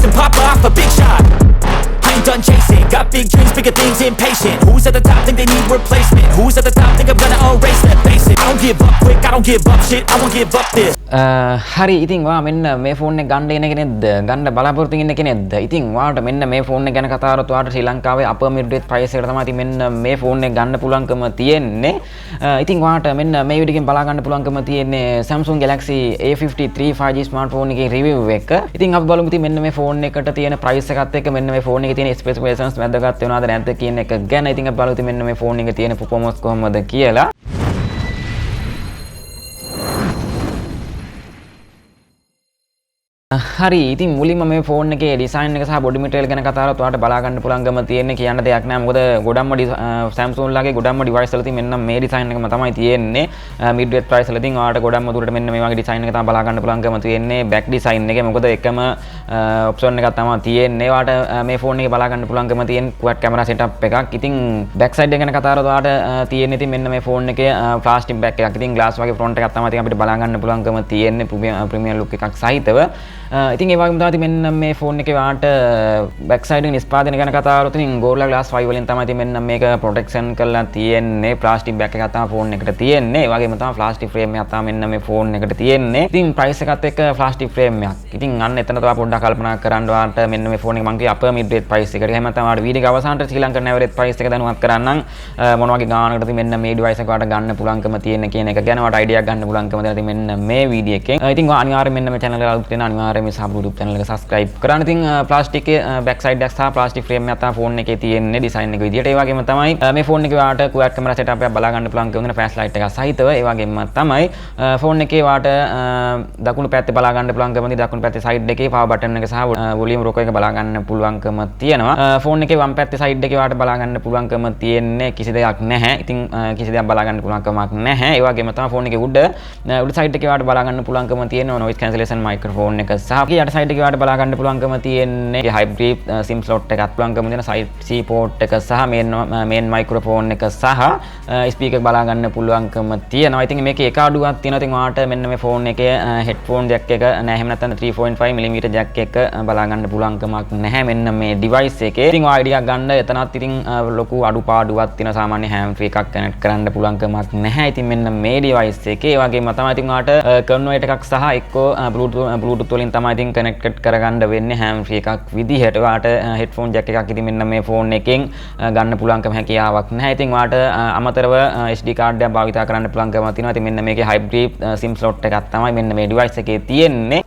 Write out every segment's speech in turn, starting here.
can pop off a big shot. I ain't done chasing, got big dreams, bigger things, impatient. Who's at the top think they need replacement? Who's at the top think I'm gonna erase that basic? I don't give up quick, I don't give up shit, I won't give up this. හරි ඉතින් වා මෙන්න මේ phone එක ගන්න එන කෙනෙක්ද ගන්න බලාපොරොත්තු වෙන කෙනෙක්ද ඉතින් වාට මෙන්න මේ ෆෝන් එක ගැන කතා කරත් වාට ශ්‍රී ලංකාවේ අපර් මිඩ් රේට් ප්‍රයිස් එකට තමයි ඉතින් මෙන්න මේ ෆෝන් එක ගන්න පුළුවන්කම තියෙන්නේ ඉතින් වාට මෙන්න මේ වීඩියෝ එකෙන් බලා ගන්න පුළුවන්කම තියෙන්නේ Samsung Galaxy A53 5G smartphone එකේ රිවිව් එක ඉතින් අපි බලමු ඉතින් මෙන්න මේ ෆෝන් එකට තියෙන ප්‍රයිස් එකත් එක්ක මෙන්න මේ ෆෝන් එකේ තියෙන ස්පෙસિෆිකේෂන්ස් වැදගත් වෙනවද නැද්ද කියන එක ගැන ඉතින් අපි බලමු ඉතින් මෙන්න මේ ෆෝන් එකේ තියෙන performance කොහොමද කියලා හරි ඉතින් මුලින්ම මේ ෆෝන් එකේ ඩිසයින් එක සහ බොඩි මටීරියල් ගැන කතා කරලා ඔයාලට බලා ගන්න පුළුවන්කම තියෙන්නේ කියන්න දෙයක් නෑ මොකද ගොඩක්ම Samsung ලාගේ ගොඩක්ම ඩිවයිස් වල තියෙන මෙන්න මේ ඩිසයින් එකම තමයි තියෙන්නේ මිඩ් රේට් ප්‍රයිස් වලදී ඔයාලට ගොඩක්ම දුරට මෙන්න මේ වගේ ඩිසයින් එක තමයි බලා ගන්න පුළුවන්කම තියෙන්නේ බෑක් ඩිසයින් එකේ මොකද එකම ඔප්ෂන් එකක් තමයි තියෙන්නේ ඔයාලට මේ ෆෝන් එකේ බලා ගන්න පුළුවන්කම තියෙන ක්වඩ් කැමරා සෙටප් එකක් ඉතින් බෑක් සයිඩ් එක ගැන කතා කරලා ඔයාලට තියෙන්නේ ඉතින් මෙන්න මේ ෆෝන් එකේ ප්ලාස්ටික් බෑක් එකක් ඉතින් ග්ලාස් වගේ ෆ්‍රොන්ට් එකක් තමයි අපිට බලා ගන්න පුළුවන්කම තියෙන්නේ ප්‍රීමියම් ලුක් එකක් සහිතව ඉතින් ඒ වගේම තමයි මෙන්න මේ ෆෝන් එකේ වාට බෑක් සයිඩ් එක නිෂ්පාදනය ගැන කතා කරලා ඉතින් Gorilla Glass 5 වලින් තමයි මෙන්න මේක ප්‍රොටෙක්ෂන් කරලා තියෙන්නේ ප්ලාස්ටික් බෑක් එකක් තමයි ෆෝන් එකට තියෙන්නේ ඒ වගේම තමයි ප්ලාස්ටික් ෆ්‍රේම් එකක් තමයි මෙන්න මේ ෆෝන් එකට තියෙන්නේ ඉතින් ප්‍රයිස් එකත් එක්ක ප්ලාස්ටික් ෆ්‍රේම් එකක් ඉතින් අන්න එතන තමයි පොඩ්ඩක් කල්පනා කරන්න වාට මෙන්න මේ ෆෝන් එක මම කිය අපර් මිඩ් රේට් ප්‍රයිස් එකට එහෙම තමයි වාට වීඩියෝ අවසානට ශ්‍රී ලංකන් ඇවරේජ් ප්‍රයිස් එක දැනුවත් කරන්නම් මොන වගේ ගානකටද මෙන්න මේ ඩිවයිස් එක වාට ගන්න පුළුවන්කම තියෙන කියන එක ගැන වාට අයිඩියා ගන්න පුළුවන්කම දෙනවා ඉතින් මෙන්න මේ වීඩියෝ එකෙන් ඉතින් අනිවාර්යයෙන් මෙන්න මේ channel එක අලුත් වෙන අනිවාර්යයෙන් මේ සබ් YouTube channel subscribe කරන්න ඉතින් ප්ලාස්ටික් බෑක් සයිඩ් එක සහ ප්ලාස්ටික් ෆ්‍රේම් එකක් තමයි ෆෝන් එකේ තියෙන්නේ ඩිසයින් එක විදියට ඒ වගේම තමයි මේ ෆෝන් එකේ වාට ක්වඩ් කැමරා සෙටප් එකක් බලා ගන්න පුළුවන් කියන ෆ්ලෑෂ් ලයිට් එකක් සහිතව ඒ වගේම තමයි ෆෝන් එකේ වාට දකුණු පැත්තේ බලා ගන්න පුළුවන්කම තියෙන දකුණු පැත්තේ සයිඩ් එකේ පවර් බටන් එක සහ වොලියුම් රොකෝ එක බලා ගන්න පුළුවන්කම තියෙනවා ෆෝන් එකේ වම් පැත්තේ සයිඩ් එකේ වාට බලා ගන්න පුළුවන්කම තියෙන්නේ කිසි දෙයක් නැහැ ඉතින් කිසි දෙයක් බලා ගන්න පුළුවන්කමක් නැහැ ඒ වගේම තමයි ෆෝන් එකේ උඩ සයිඩ් එකේ වාට බලා ගන්න පුළුවන්කම තියෙනවා noise cancellation microphone එක සහ යට සයිඩ් එකේ වාට බලා ගන්න පුළුවන්කම තියෙන්නේ hybrid sim slot එකක් පුළුවන්කම තියෙන side C port එක සහ main microphone එක සහ speaker බලා ගන්න පුළුවන්කම තියෙනවා. ඉතින් මේකේ එක අඩුවක් තියෙනවා. ඉතින් ඔයාලට මෙන්න මේ phone එකේ headphone jack එක නැහැ. එහෙම නැත්නම් 3.5 mm jack එක බලා ගන්න පුළුවන්කමක් නැහැ මෙන්න මේ device එකේ. ඉතින් ඔය idea ගන්න එතනත් ඉතින් ලොකු අඩුපාඩුවක් තියෙනවා. සාමාන්‍ය ham free එකක් connect කරන්න පුළුවන්කමක් නැහැ. ඉතින් මෙන්න මේ device එකේ ඒ වගේම තමයි ඉතින් ඔයාලට converter එකක් සහ එක්කෝ bluetooth වලින් තමයි ඉතින් connect කරගන්න වෙන්නේ ham free එකක් විදිහට. ඔයාලට headphone jack එකක් ඉතින් මෙන්න මේ phone එකෙන් ගන්න පුළුවන්කම හැකියාවක් නැහැ. ඉතින් ඔයාලට අමතරව SD card එකක් භාවිත කරන්න පුළුවන්කම තියෙනවා. ඉතින් මෙන්න මේකේ hybrid sim slot එකක් තමයි මෙන්න මේ device එකේ තියෙන්නේ.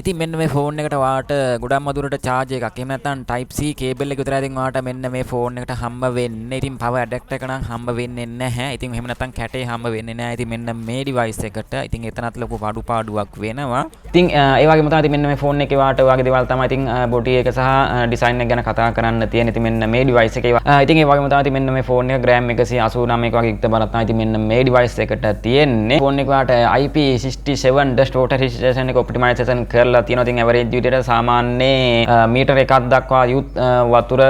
ඉතින් මෙන්න මේ ෆෝන් එකට ඔයාලට ගොඩක්ම දුරට charge එකක් එහෙම නැත්නම් type C cable එක විතරයි ඉතින් ඔයාලට මෙන්න මේ ෆෝන් එකට හම්බ වෙන්නේ. ඉතින් power adapter එක නම් හම්බ වෙන්නේ නැහැ. ඉතින් එහෙම නැත්නම් කැටේ හම්බ වෙන්නේ නැහැ. ඉතින් මෙන්න මේ device එකට ඉතින් එතනත් ලොකු අඩුපාඩුවක් වෙනවා. ඉතින් ඒ වගේම තමයි මෙන්න මේ ෆෝන් එකේ ඔයාලට ඔයගේ දේවල් තමයි ඉතින් body එක සහ design එක ගැන කතා කරන්න තියෙන. ඉතින් මෙන්න මේ device එකේ ඉතින් ඒ වගේම තමයි මෙන්න මේ ෆෝන් එක gram 189 වගේ ඉක්ත බලත් තමයි ඉතින් මෙන්න මේ device එකට තියෙන්නේ. ෆෝන් එක ඔයාලට IP67 dust water resistant එක optimization කරලා තියෙනවා. ඉතින් average විදිහට සාමාන්‍ය මීටර එකක් දක්වා වතුර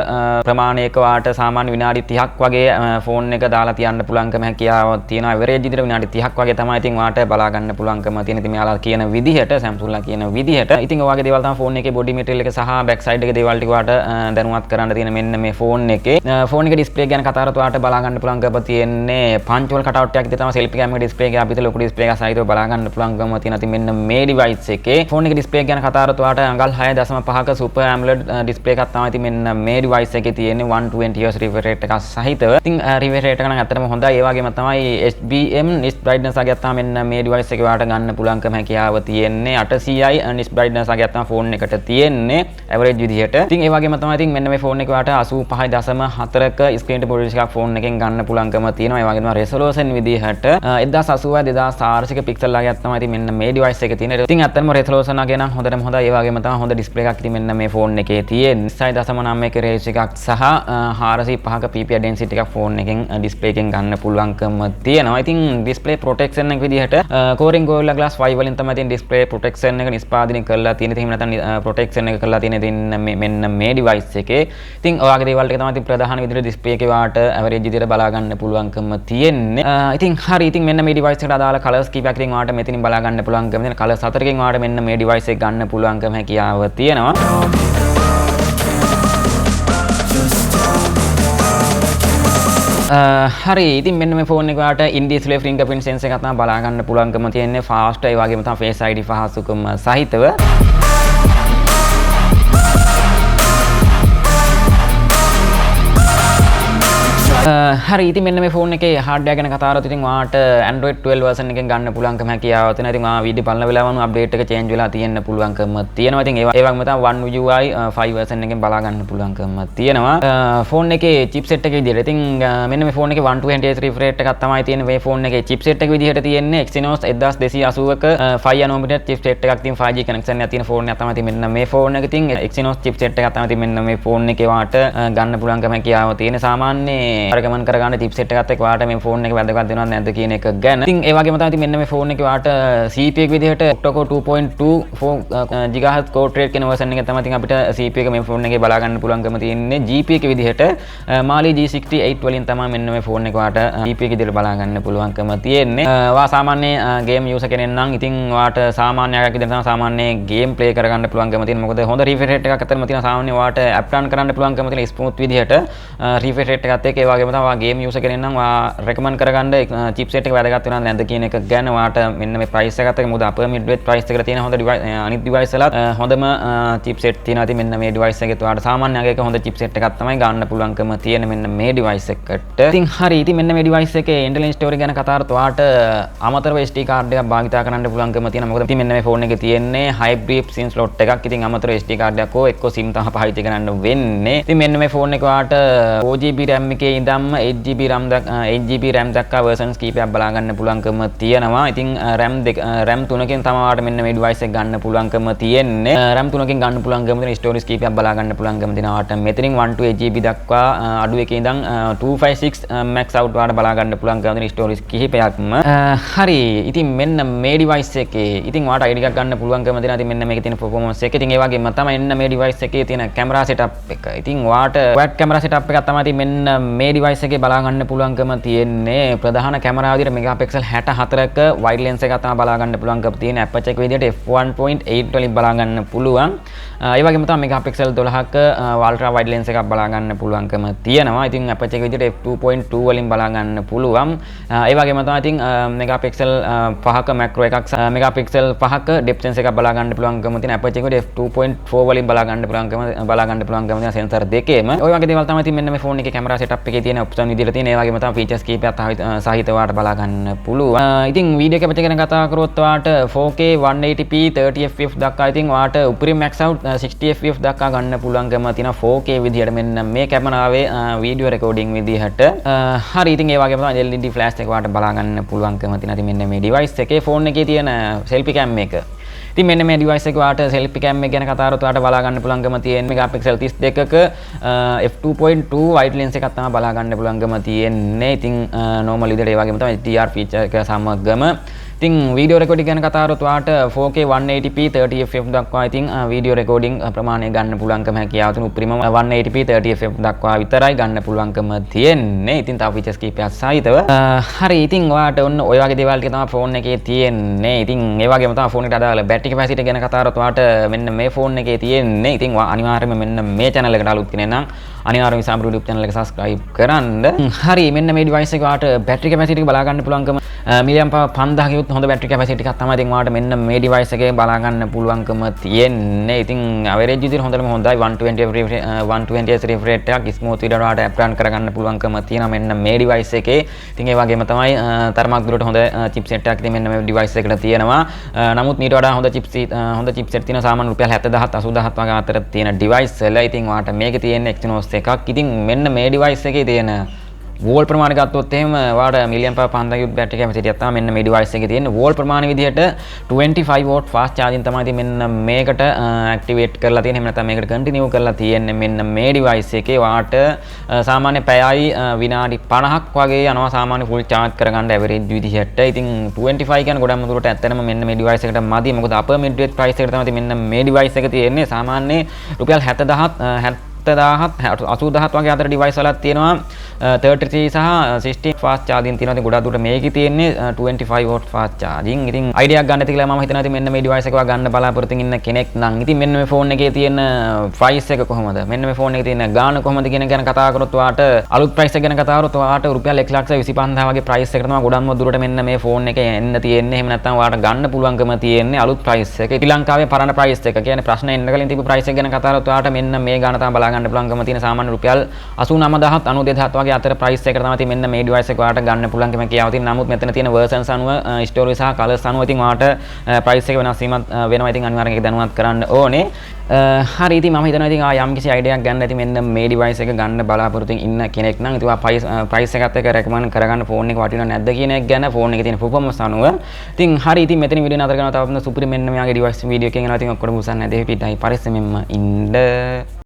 ප්‍රමාණයක වාට සාමාන්‍ය විනාඩි 30ක් වගේ ෆෝන් එක දාලා තියන්න පුළුවන්කම හැකියාවක් තියෙනවා. average විදිහට විනාඩි 30ක් වගේ තමයි ඉතින් වාට බලා ගන්න පුළුවන්කම තියෙන. ඉතින් මෙයාලා කියන විදිහට Samsung ලා කියන විදිහට ඉතින් ඔයගේ දේවල් තමයි ෆෝන් එකේ body material එක සහ back side එකේ දේවල් ටික වාට දැනුවත් කරන්න තියෙන මෙන්න මේ ෆෝන් එකේ. ෆෝන් එකේ display ගැන කතා කරලා වාට බලා ගන්න පුළුවන්කම තියෙන්නේ punch hole cutout එකක් විතර තමයි selfie camera display එකේ අපිට ලොකු display එකක් සහිතව බලා ගන්න පුළුවන්කම තියෙනවා. ඉතින් මෙන්න මේ device එකේ ෆෝන් එකේ display ගැන කතා කරලා වාට අඟල් 6.5ක super AMOLED display එකක් තමයි ඉතින් මෙන්න මේ device එකේ තියෙන්නේ 120 Hz refresh rate එකක් සහිතව. ඉතින් refresh rate එක නම් ඇත්තටම හොඳයි. ඒ වගේම තමයි HBM nist brightness එකක් තමයි මෙන්න මේ device එකේ වාට ගන්න පුළුවන්කම හැකියාව තියෙන්නේ. 800i nist brightness එකක් තමයි ෆෝන් එකට තියෙන්නේ average විදිහට. ඉතින් ඒ වගේම තමයි ඉතින් මෙන්න මේ ෆෝන් එකේ වාට 85.4ක screen to body එකක් ෆෝන් එකෙන් ගන්න පුළුවන්කම තියෙනවා. ඒ වගේම resolution විදිහට 1080x2400 pixel එකක් තමයි ඉතින් මෙන්න මේ device එකේ තියෙන්නේ. ඉතින් ඇත්තටම resolution එක නම් හොඳටම හොඳයි. ඒ වගේම තමයි හොඳ display එකක් ඉතින් මෙන්න මේ ෆෝන් එකේ තියෙන්නේ. 6.9ක range එකක් සහ 405ක ppi density එකක් ෆෝන් එකෙන් display එකෙන් ගන්න පුළුවන්කම තියෙනවා. ඉතින් display protection එක විදිහට Corning Gorilla Glass 5 වලින් තමයි ඉතින් display protection එක නිෂ්පාදනය කරලා තියෙන්නේ. එහෙම නැත්නම් protection එක කරලා තියෙන්නේ ඉතින් මෙන්න මේ device එකේ. ඉතින් ඔයාගේ දේවල් ටික තමයි ඉතින් ප්‍රධාන විදිහට display එකේ වාට average විදිහට බලා ගන්න පුළුවන්කම තියෙන්නේ. ඉතින් හරි ඉතින් මෙන්න මේ device එකට අදාළ colors කීපයක් ඉතින් වාට මෙතනින් බලා ගන්න පුළුවන්කම තියෙන colors 4කින් වාට මෙන්න මේ device එක ගන්න පුළුවන්කම හැකියාව තියෙනවා. හරි ඉතින් මෙන්න මේ ෆෝන් එක වලට in display fingerprint sensor එකක් තමයි බලා ගන්න පුළුවන්කම තියෙන්නේ fast ඒ වගේම තමයි face ID පහසුකම් සහිතව හරි ඉතින් මෙන්න මේ ෆෝන් එකේ හાર્ඩ්වෙයාර් ගැන කතා කරලා ඉතින් ඔයාලට Android 12 version එකෙන් ගන්න පුළුවන්කම හැකියාව තියෙනවා. ඉතින් ඔයා වීඩියෝ බලන වෙලාවම අප්ඩේට් එක චේන්ජ් වෙලා තියෙන්න පුළුවන්කම තියෙනවා. ඉතින් ඒ වගේම තමයි One UI 5 version එකෙන් බලා ගන්න පුළුවන්කම තියෙනවා. ෆෝන් එකේ chipset එක විදිහට ඉතින් මෙන්න මේ ෆෝන් එකේ 120Hz refresh rate එකක් තමයි තියෙන්නේ. මේ ෆෝන් එකේ chipset එක විදිහට තියෙන්නේ Exynos 1280ක 5 nanometer chipset එකක් තියෙන 5G connection එකක් තියෙන ෆෝන් එකක් තමයි තියෙන්නේ. මෙන්න මේ ෆෝන් එක ඉතින් Exynos chipset එකක් තමයි තියෙන්නේ. මෙන්න මේ ෆෝන් එකේ ඔයාලට ගන්න පුළුවන්කම හැකියාව තියෙන සාමාන්‍ය recommend කරගන්න chipset එකත් එක්ක ඔයාලට මේ ෆෝන් එක වැදගත් වෙනවද නැද්ද කියන එක ගැන. ඉතින් ඒ වගේම තමයි ඉතින් මෙන්න මේ ෆෝන් එකේ ඔයාලට CPU එක විදිහට octa-core 2.24 GHz core rate කියන version එක තමයි ඉතින් අපිට CPU එක මේ ෆෝන් එකේ බලා ගන්න පුළුවන්කම තියෙන්නේ. GPU එක විදිහට Mali G68 වලින් තමයි මෙන්න මේ ෆෝන් එක ඔයාලට GPU එක විදිහට බලා ගන්න පුළුවන්කම තියෙන්නේ. ඔයා සාමාන්‍ය game user කෙනෙක් නම් ඉතින් ඔයාලට සාමාන්‍ය ආකාරයක් විදිහට තමයි සාමාන්‍ය game play කරගන්න පුළුවන්කම තියෙන්නේ. මොකද හොඳ refresh rate එකක් අතරම තියෙන සාමාන්‍ය ඔයාලට app run කරන්න පුළුවන්කම තියෙන smooth විදිහට refresh rate එකත් එක්ක ඒ වගේම තමයි game user කෙනෙක් නම් ඔයා recommend කරගන්න chipset එක වැදගත් වෙනවද නැද්ද කියන එක ගැන ඔයාට මෙන්න මේ price එකත් එක්ක මොකද අපේ mid range price එකට තියෙන හොඳ අනිත් device වලත් හොඳම chipset තියෙනවා. ඉතින් මෙන්න මේ device එකේ ඔයාට සාමාන්‍ය ආකාරයක හොඳ chipset එකක් තමයි ගන්න පුළුවන්කම තියෙන මෙන්න මේ device එකට. ඉතින් හරි ඉතින් මෙන්න මේ device එකේ internal storage ගැන කතා කරත් ඔයාට අමතරව SD card එකක් භාවිතා කරන්න පුළුවන්කම තියෙනවා. මොකද ඉතින් මෙන්න මේ phone එකේ තියෙන්නේ hybrid SIM slot එකක්. ඉතින් අමතරව SD card එකක් හෝ එක්ක SIM තමයි පාවිච්චි කරන්න වෙන්නේ. ඉතින් මෙන්න මේ phone එක ඔයාට 4GB RAM එකේ ඉඳන්ම 8GB RAM දක්වා versions කීපයක් බලා ගන්න පුළුවන්කම තියෙනවා. ඉතින් RAM 3කින් තමයි ඔයාලට මෙන්න මේ device එක ගන්න පුළුවන්කම තියෙන්නේ. RAM 3කින් ගන්න පුළුවන්කම තියෙන storage කීපයක් බලා ගන්න පුළුවන්කම තියෙනවා. ඔයාලට මෙතනින් 128GB දක්වා අඩු එකේ ඉඳන් 256 max out ඔයාලට බලා ගන්න පුළුවන්කම තියෙන storage කිහිපයක්ම. හරි ඉතින් මෙන්න මේ device එකේ ඉතින් ඔයාලට ID එකක් ගන්න පුළුවන්කම තියෙනවා. ඉතින් මෙන්න මේකේ තියෙන performance එක. ඉතින් ඒ වගේම තමයි මෙන්න මේ device එකේ තියෙන camera setup එක. ඉතින් ඔයාලට quad camera setup එකක් තමයි ඉතින් මෙන්න මේ device එකේ බලා ගන්න පුළුවන්කම තියෙන්නේ. ප්‍රධාන කැමරාව විදිහට මෙගාපික්සල් 64ක වයිඩ් ලෙන්ස් එකක් තමයි බලා ගන්න පුළුවන්කම තියෙන. අපචර් එක විදිහට f1.8 වලින් බලා ගන්න පුළුවන්. ඒ වගේම තමයි මෙගාපික්සල් 12ක අල්ට්‍රා වයිඩ් ලෙන්ස් එකක් බලා ගන්න පුළුවන්කම තියෙනවා. ඉතින් අපචර් එක විදිහට f2.2 වලින් බලා ගන්න පුළුවන්. ඒ වගේම තමයි ඉතින් මෙගාපික්සල් 5ක මැක්‍රෝ එකක් මෙගාපික්සල් 5ක ඩෙප්ත් සෙන්සර් එකක් බලා ගන්න පුළුවන්කම තියෙන. අපචර් එක විදිහට f2.4 වලින් බලා ගන්න පුළුවන්කම තියෙන සෙන්සර් දෙකේම. ඔය වගේ දේවල් තමයි ඉතින් මෙන්න මේ ෆෝන් එකේ කැමරා setup එකේ තියෙන ඔප්ෂන් විදිහට තියෙන. ඒ වගේම තමයි features කීපයක් සහිතව ඔයාලට බලා ගන්න පුළුවන්. ඉතින් වීඩියෝ කැපචර් ගැන කතා කරොත් ඔයාලට 4K 180p 30fps දක්වා ඉතින් ඔයාලට උපරිම max out 60fps දක්වා ගන්න පුළුවන්කම තියෙන 4K විදිහට මෙන්න මේ කැමරාවේ වීඩියෝ රෙකෝඩින් විදිහට. හරි ඉතින් ඒ වගේම තමයි LED flash එක ඔයාලට බලා ගන්න පුළුවන්කම තියෙන. ඉතින් මෙන්න මේ device එකේ ෆෝන් එකේ තියෙන selfie cam එක. ඉතින් මෙන්න මේ device එක ඔයාලට selfie cam එක ගැන කතා කරොත් ඔයාලට බලා ගන්න පුළුවන්කම තියෙන මෙගාපික්සල් 32ක f2.2 wide lens එකක් තමයි බලා ගන්න පුළුවන්කම තියෙන්නේ. ඉතින් normal විදිහට ඒ වගේම තමයි HDR feature එක සමගම ඉතින් වීඩියෝ රෙකෝඩින් ගැන කතා කරොත් ඔයාලට 4K 180p 30fps දක්වා ඉතින් වීඩියෝ රෙකෝඩින් ප්‍රමාණය ගන්න පුළුවන්කම හැකියාව තුන උපරිම 180p 30fps දක්වා විතරයි ගන්න පුළුවන්කම තියෙන්නේ. ඉතින් තව ෆීචර්ස් කීපයක් සහිතව. හරි ඉතින් ඔයාලට ඔන්න ඔය වගේ දේවල් ටික තමයි ෆෝන් එකේ තියෙන්නේ. ඉතින් ඒ වගේම තමයි ෆෝන් එකට අදාළ බැටරි කැපැසිටි ගැන කතා කරොත් ඔයාලට මෙන්න මේ ෆෝන් එකේ තියෙන්නේ. ඉතින් අනිවාර්යයෙන්ම මෙන්න මේ channel එකට අලුත් කෙනෙක් නම් අනිවාර්යයෙන්ම විසාම YouTube channel එක subscribe කරන්න. හරි මෙන්න මේ device එක ඔයාලට බැටරි කැපැසිටි එක බලා ගන්න පුළුවන්කම මිලියම් පවර් 5000 කිව්වොත් හොඳ බැටරි කැපැසිටි එකක් තමයි ඉතින් ඔයාලට මෙන්න මේ device එකේ බලා ගන්න පුළුවන්කම තියෙන්නේ. ඉතින් average විදිහට හොඳටම හොඳයි 120Hz refresh rate එකක් smooth විදිහට ඔයාලට app run කරගන්න පුළුවන්කම තියෙනවා මෙන්න මේ device එකේ. ඉතින් ඒ වගේම තමයි තරමක් දුරට හොඳ chipset එකක් ඉතින් මෙන්න මේ device එකට තියෙනවා. නමුත් මීට වඩා හොඳ chipset තියෙන සාමාන්‍ය රුපියල් 70000 80000 වගේ අතර තියෙන device වල ඉතින් ඔයාලට මේකේ තියෙන Exynos එකක්. ඉතින් මෙන්න මේ device එකේ තියෙන වෝල් ප්‍රමාණය ගත්තොත් එහෙම ඔයාලට මිලියම් පවර් 5000 යුත් බැටරි කැපැසිටි එකක් තමයි මෙන්න මේ device එකේ තියෙන. වෝල් ප්‍රමාණය විදිහට 25 watt fast charging තමයි ඉතින් මෙන්න මේකට activate කරලා තියෙන්නේ. එහෙම නැත්නම් මේකට continue කරලා තියෙන්නේ මෙන්න මේ device එකේ. ඔයාලට සාමාන්‍ය පැයයි විනාඩි 50ක් වගේ යනවා සාමාන්‍ය full charge කරගන්න average විදිහට. ඉතින් 25 කියන්නේ ගොඩක්ම දුරට ඇත්තටම මෙන්න මේ device එකට මදි. මොකද අපේ mid range price එකට තමයි මෙන්න මේ device එක තියෙන්නේ. සාමාන්‍ය රුපියල් 70000 70000 වගේ අතර ඩිවයිස් වලක් තියෙනවා 33 සහ 16 ෆාස්ට් charging තියෙනවා. ඉතින් ගොඩක් දුරට මේකේ තියෙන්නේ 25 watt fast charging. ඉතින් idea එකක් ගන්න තියලා මම හිතනවා ඉතින් මෙන්න මේ ඩිවයිස් එක ගන්න බලාපොරොත්තු ඉන්න කෙනෙක් නම් ඉතින් මෙන්න මේ ෆෝන් එකේ තියෙන price එක කොහොමද? මෙන්න මේ ෆෝන් එකේ තියෙන ගාණ කොහොමද කියන ගැන කතා කරොත් ඔයාට අලුත් price එක ගැන කතා කරොත් ඔයාට රුපියල් 1,25,000 වගේ price එකට තමයි ගොඩක්ම දුරට මෙන්න මේ ෆෝන් එක එන්න තියෙන්නේ. එහෙම නැත්නම් ඔයාට ගන්න පුළුවන්කම තියෙන්නේ අලුත් price එක. ශ්‍රී ලංකාවේ පරණ price එක. කියන්නේ ප්‍රශ්න එන්න කලින් තිබු price එක ගැන කතා කරොත් ඔයාට මෙන්න මේ ගාණ තමයි බලා ගන්න පුළුවන්කම තියෙන සාමාන්‍ය රුපියල් 89000 92000 වගේ අතර price එකට තමයි මෙන්න මේ device එක ඔයාට ගන්න පුළුවන්කම කියාව තියෙන. නමුත් මෙතන තියෙන versions අනුව story සහ colors අනුව ඉතින් ඔයාට price එක වෙනස් වීමක් වෙනවා. ඉතින් අනිවාර්යෙන් ඒක දැනුවත් කරන්න ඕනේ. හරි ඉතින් මම හිතනවා ඉතින් යම් කිසි idea එකක් ගන්න ඇති මෙන්න මේ device එක ගන්න බලාපොරොත්තු ඉන්න කෙනෙක් නම් ඉතින් price එකත් එක්ක recommend කරගන්න phone එක වටිනව නැද්ද කියන එක ගැන phone එකේ තියෙන performance අනුව. ඉතින් හරි ඉතින් මෙතන වීඩියෝ නතර කරනවා. තවත් සුපිරි මෙන්න මෙයාගේ device වීඩියෝ එකකින් එනවා. ඉතින් ඔක්කොම උසන් නැදේ පිටයි පරිස්සමෙන්ම ඉන්න.